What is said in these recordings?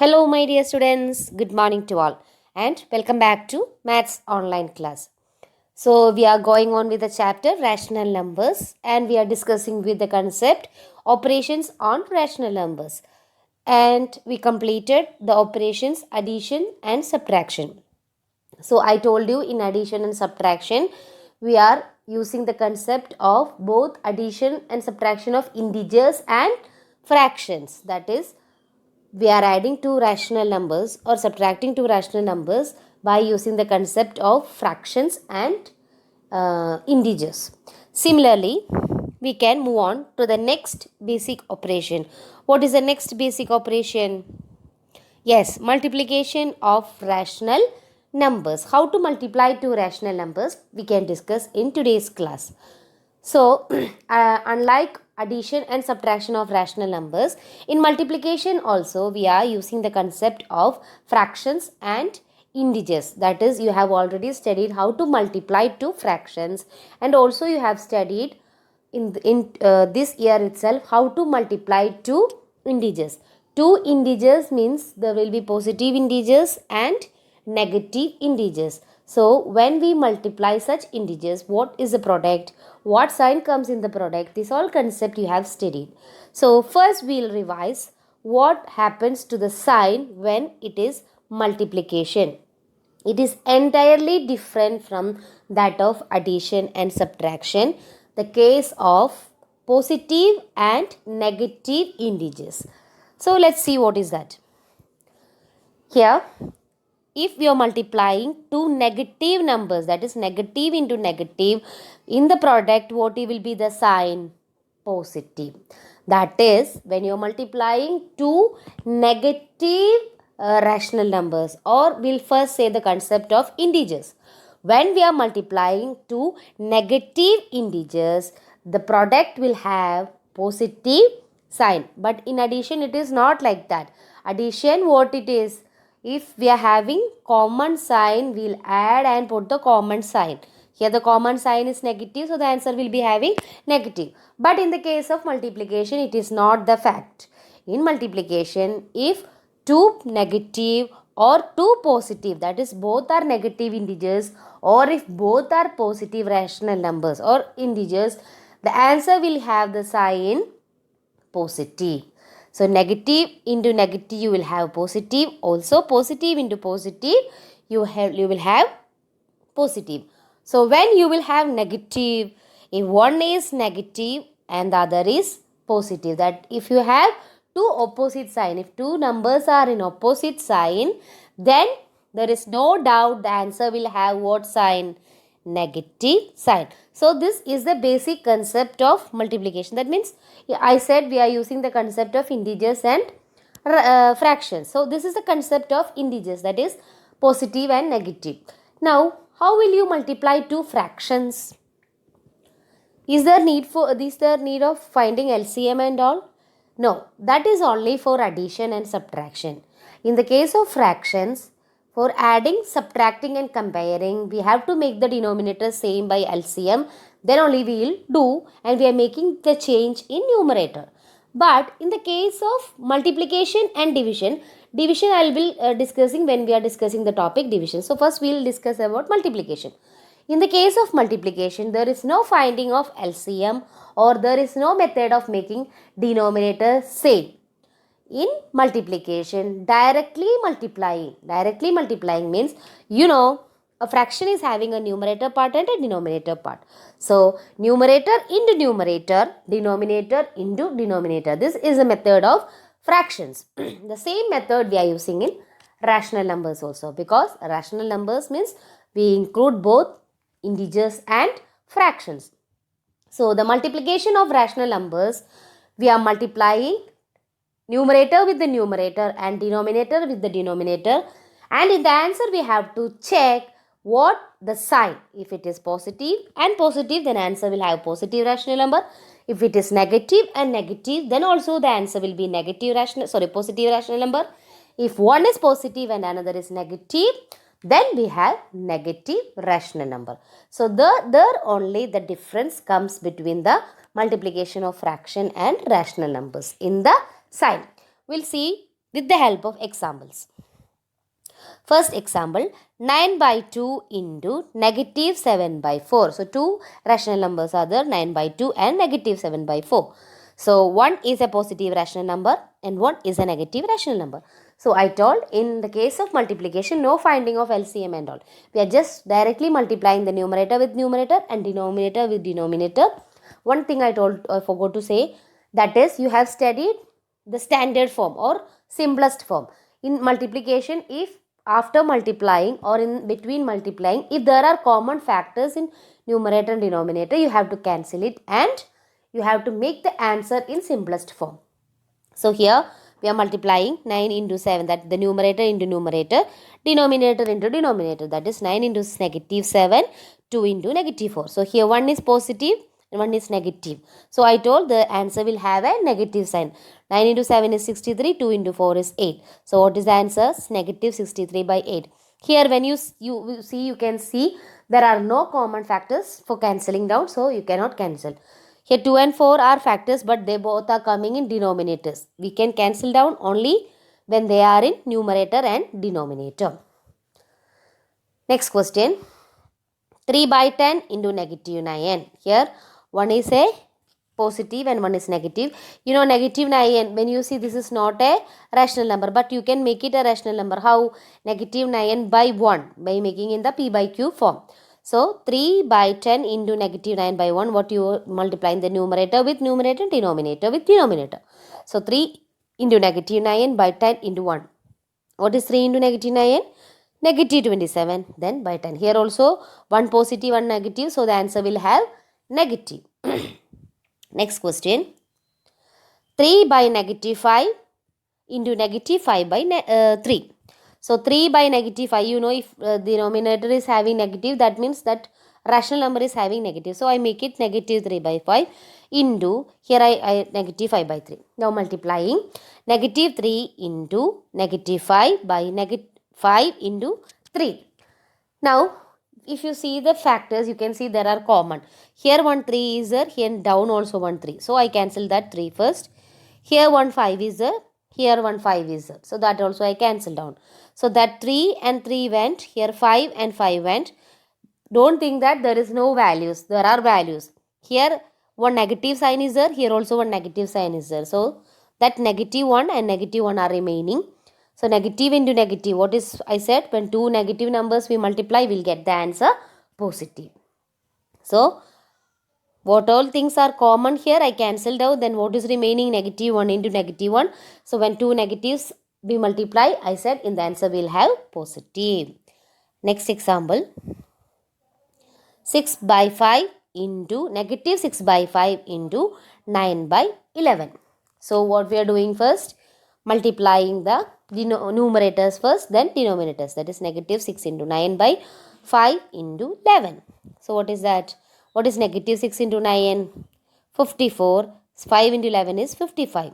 Hello, my dear students. Good morning to all, and welcome back to Maths online class. So, we are going on with the chapter rational numbers, and we are discussing with the concept operations on rational numbers. And we completed the operations addition and subtraction. So, I told you in addition and subtraction, we are using the concept of both addition and subtraction of integers and fractions. That is, we are adding two rational numbers or subtracting two rational numbers by using the concept of fractions and integers. Similarly, we can move on to the next basic operation. What is the next basic operation? Yes, multiplication of rational numbers. How to multiply two rational numbers we can discuss in today's class. So, unlike addition and subtraction of rational numbers, in multiplication also we are using the concept of fractions and integers. That is, you have already studied how to multiply two fractions, and also you have studied in this year itself how to multiply two integers. Two integers means there will be positive integers and negative integers. So when we multiply such integers, what is the product? What sign comes in the product? This all concept you have studied. So first we will revise what happens to the sign when it is multiplication. It is entirely different from that of addition and subtraction. The case of positive and negative integers. So let's see what is that. Here, if we are multiplying two negative numbers, that is negative into negative, in the product what will be the sign? Positive. That is, when you are multiplying two negative rational numbers, or we'll first say the concept of integers. When we are multiplying two negative integers, the product will have positive sign. But in addition, it is not like that. Addition, what it is? If we are having common sign, we'll add and put the common sign. Here the common sign is negative, so the answer will be having negative. But in the case of multiplication, it is not the fact. In multiplication, if two negative or two positive, that is both are negative integers, or if both are positive rational numbers or integers, the answer will have the sign positive. So negative into negative you will have positive, also positive into positive you will have positive. So when you will have negative, if one is negative and the other is positive, that if you have two opposite sign, if two numbers are in opposite sign, then there is no doubt the answer will have what sign? Negative sign. So this is the basic concept of multiplication. That means I said we are using the concept of integers and fractions. So this is the concept of integers, that is positive and negative. Now, how will you multiply two fractions? Is there need of finding LCM and all? No, that is only for addition and subtraction. In the case of fractions, for adding, subtracting and comparing, we have to make the denominator same by LCM. Then only we will do, and we are making the change in numerator. But in the case of multiplication and division I will be discussing when we are discussing the topic division. So first we will discuss about multiplication. In the case of multiplication, there is no finding of LCM, or there is no method of making denominator same. In multiplication, directly multiplying means, a fraction is having a numerator part and a denominator part. So numerator into numerator, denominator into denominator. This is a method of fractions. The same method we are using in rational numbers also, because rational numbers means we include both integers and fractions. So the multiplication of rational numbers, we are multiplying numerator with the numerator and denominator with the denominator, and in the answer we have to check what the sign. If it is positive and positive, then answer will have positive rational number. If it is negative and negative, then also the answer will be positive rational number. If one is positive and another is negative, then we have negative rational number. So there only the difference comes between the multiplication of fraction and rational numbers in the sign. We'll see with the help of examples. First example, 9 by 2 into negative 7 by 4. So, two rational numbers are there, 9 by 2 and negative 7 by 4. So, one is a positive rational number and one is a negative rational number. So, I told in the case of multiplication, no finding of LCM and all. We are just directly multiplying the numerator with numerator and denominator with denominator. One thing I forgot to say, that is you have studied the standard form or simplest form. In multiplication, if after multiplying or in between multiplying, if there are common factors in numerator and denominator, you have to cancel it and you have to make the answer in simplest form. So here we are multiplying 9 into 7, that the numerator into numerator, denominator into denominator, that is 9 into negative 7, 2 into negative 4. So here one is positive and one is negative. So I told the answer will have a negative sign. 9 into 7 is 63, 2 into 4 is 8. So what is the answer? Negative 63 by 8. Here when you can see there are no common factors for cancelling down, so you cannot cancel. Here 2 and 4 are factors, but they both are coming in denominators. We can cancel down only when they are in numerator and denominator. Next question, 3 by 10 into negative 9. Here one is a positive and one is negative. You know, negative 9, when you see, this is not a rational number, but you can make it a rational number. How? Negative 9 by 1, by making in the p by q form. So 3 by 10 into negative 9 by 1, what you multiply in the numerator with numerator, denominator with denominator. So 3 into negative 9 by 10 into 1. What is 3 into negative 9? Negative 27, then by 10. Here also one positive, one negative, so the answer will have negative. Next question, 3 by negative 5 into negative 5 by 3. So 3 by negative 5, you know, if denominator is having negative, that means that rational number is having negative. So I make it negative 3 by 5 into, here I negative 5 by 3. Now multiplying negative 3 into negative 5 by negative 5 into 3. Now if you see the factors, you can see there are common. Here one 3 is there, here down also one 3. So I cancel that 3 first. Here one 5 is there, here one 5 is there. So that also I cancel down. So that 3 and 3 went, here 5 and 5 went. Don't think that there is no values, there are values. Here one negative sign is there, here also one negative sign is there. So that negative 1 and negative 1 are remaining. So negative into negative, what is I said, when two negative numbers we multiply, we'll get the answer positive. So what all things are common here, I cancelled out. Then what is remaining? Negative 1 into negative 1. So when two negatives we multiply, I said in the answer we'll have positive. Next example, 6 by 5 into negative 6 by 5 into 9 by 11. So what we are doing first, multiplying the numerators first, then denominators, that is negative 6 into 9 by 5 into 11. So what is that? What is negative 6 into 9? 54. 5 into 11 is 55.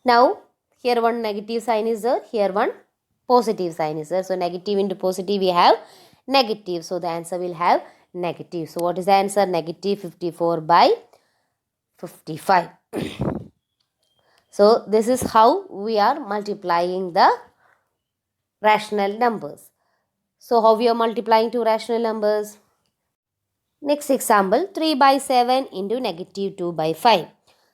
Now here one negative sign is there, here one positive sign is there. So negative into positive we have negative. So the answer will have negative. So what is the answer? Negative 54 by 55. So this is how we are multiplying the rational numbers. So how we are multiplying two rational numbers? Next example, 3 by 7 into negative 2 by 5.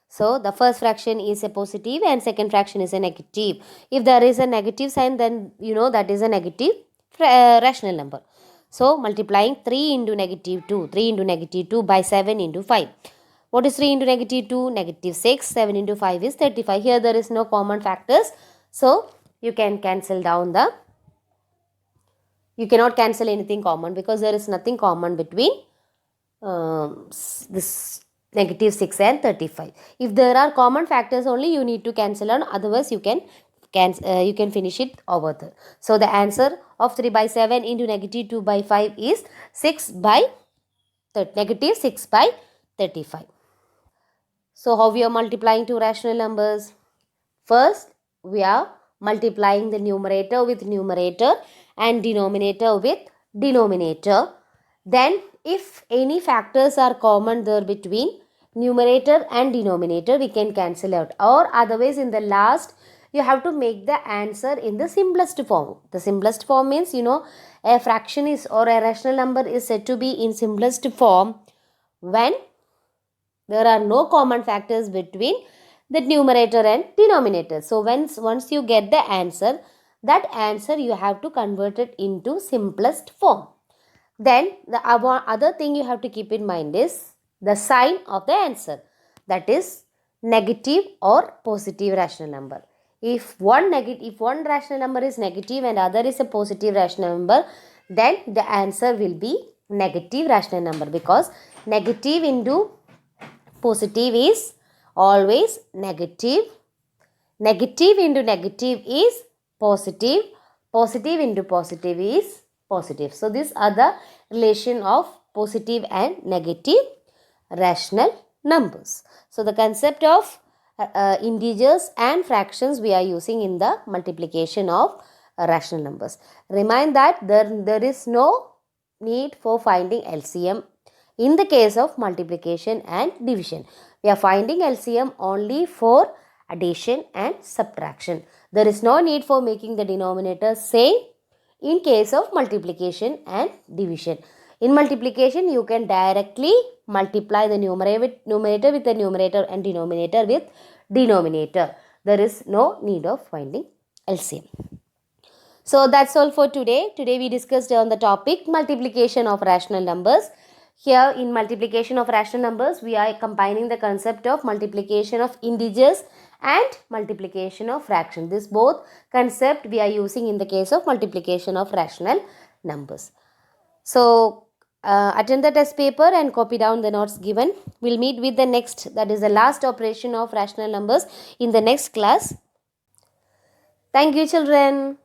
So the first fraction is a positive and second fraction is a negative. If there is a negative sign, then you know that is a negative rational number. So multiplying 3 into negative 2, 3 into negative 2 by 7 into 5. What is 3 into negative 2? Negative 6. 7 into 5 is 35. Here there is no common factors. So you can cancel down the, you cannot cancel anything common because there is nothing common between this negative 6 and 35. If there are common factors only, you need to cancel on, otherwise you can finish it over there. So the answer of 3 by 7 into negative 2 by 5 is 6 by negative 6 by 35. So how we are multiplying two rational numbers? First, we are multiplying the numerator with numerator and denominator with denominator. Then if any factors are common there between numerator and denominator, we can cancel out, or otherwise in the last you have to make the answer in the simplest form. The simplest form means, a fraction is or a rational number is said to be in simplest form when there are no common factors between the numerator and denominator. So once you get the answer, that answer you have to convert it into simplest form. Then the other thing you have to keep in mind is the sign of the answer, that is negative or positive rational number. If one rational number is negative and other is a positive rational number, then the answer will be negative rational number, because negative into positive is always negative. Negative into negative is positive. Positive into positive is positive. So these are the relation of positive and negative rational numbers. So the concept of integers and fractions we are using in the multiplication of rational numbers. Remind that there is no need for finding LCM in the case of multiplication and division. We are finding LCM only for addition and subtraction. There is no need for making the denominator same in case of multiplication and division. In multiplication, you can directly multiply the numerator with the numerator and denominator with denominator. There is no need of finding LCM. So that's all for today. Today we discussed on the topic multiplication of rational numbers. Here in multiplication of rational numbers, we are combining the concept of multiplication of integers and multiplication of fraction. This both concept we are using in the case of multiplication of rational numbers. So attend the test paper and copy down the notes given. We'll meet with the next, that is the last operation of rational numbers in the next class. Thank you, children.